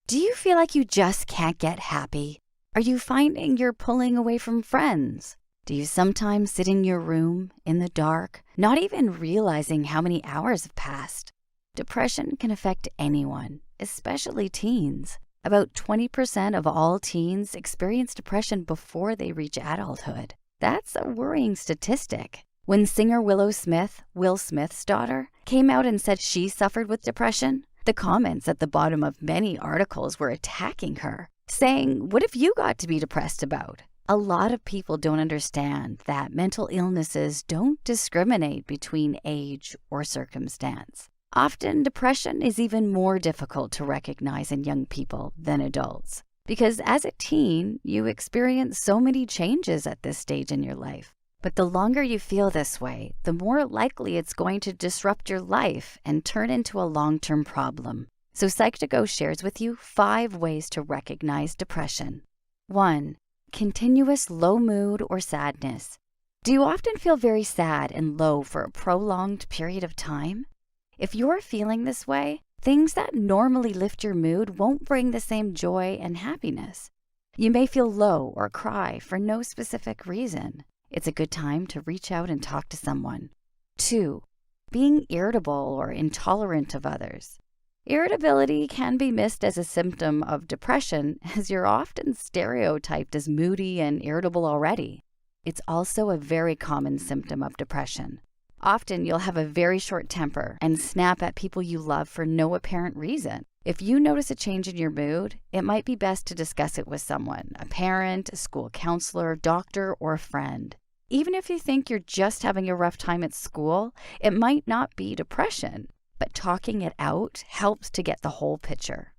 Do you feel like you just can't get happy? Are you finding you're pulling away from friends? Do you sometimes sit in your room, in the dark, not even realizing how many hours have passed? Depression can affect anyone, especially teens. About 20% of all teens experience depression before they reach adulthood. That's a worrying statistic. When singer Willow Smith, Will Smith's daughter, came out and said she suffered with depression, the comments at the bottom of many articles were attacking her, saying, "What have you got to be depressed about?" A lot of people don't understand that mental illnesses don't discriminate between age or circumstance. Often, depression is even more difficult to recognize in young people than adults, because as a teen, you experience so many changes at this stage in your life. But the longer you feel this way, the more likely it's going to disrupt your life and turn into a long-term problem. So Psych2Go shares with you 5 ways to recognize depression. 1. Continuous low mood or sadness. Do you often feel very sad and low for a prolonged period of time? If you're feeling this way, things that normally lift your mood won't bring the same joy and happiness. You may feel low or cry for no specific reason. It's a good time to reach out and talk to someone. 2. Being irritable or intolerant of others. Irritability can be missed as a symptom of depression, as you're often stereotyped as moody and irritable already. It's also a very common symptom of depression. Often you'll have a very short temper and snap at people you love for no apparent reason. If you notice a change in your mood, it might be best to discuss it with someone, a parent, a school counselor, doctor, or a friend. Even if you think you're just having a rough time at school, it might not be depression, but talking it out helps to get the whole picture.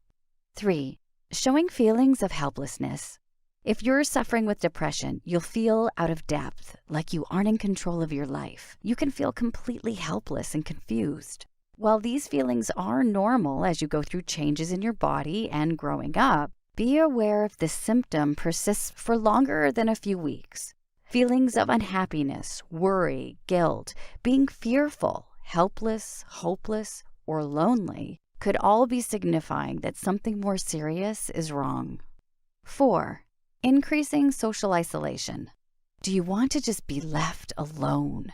3. Showing feelings of helplessness. If you're suffering with depression, you'll feel out of depth, like you aren't in control of your life. You can feel completely helpless and confused. While these feelings are normal as you go through changes in your body and growing up, be aware if this symptom persists for longer than a few weeks. Feelings of unhappiness, worry, guilt, being fearful, helpless, hopeless, or lonely could all be signifying that something more serious is wrong. 4. Increasing social isolation. Do you want to just be left alone?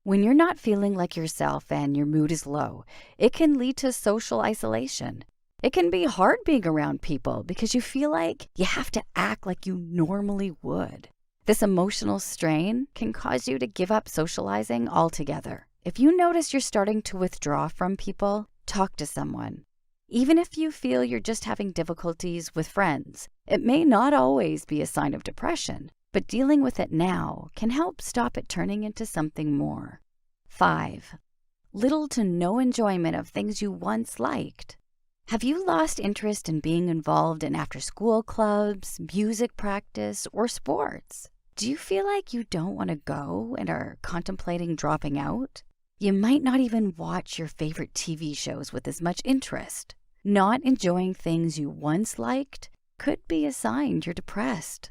When you're not feeling like yourself and your mood is low, it can lead to social isolation. It can be hard being around people because you feel like you have to act like you normally would. This emotional strain can cause you to give up socializing altogether. If you notice you're starting to withdraw from people, talk to someone. Even if you feel you're just having difficulties with friends, it may not always be a sign of depression, but dealing with it now can help stop it turning into something more. 5. Little to no enjoyment of things you once liked. Have you lost interest in being involved in after-school clubs, music practice, or sports? Do you feel like you don't want to go and are contemplating dropping out? You might not even watch your favorite TV shows with as much interest. Not enjoying things you once liked could be a sign you're depressed.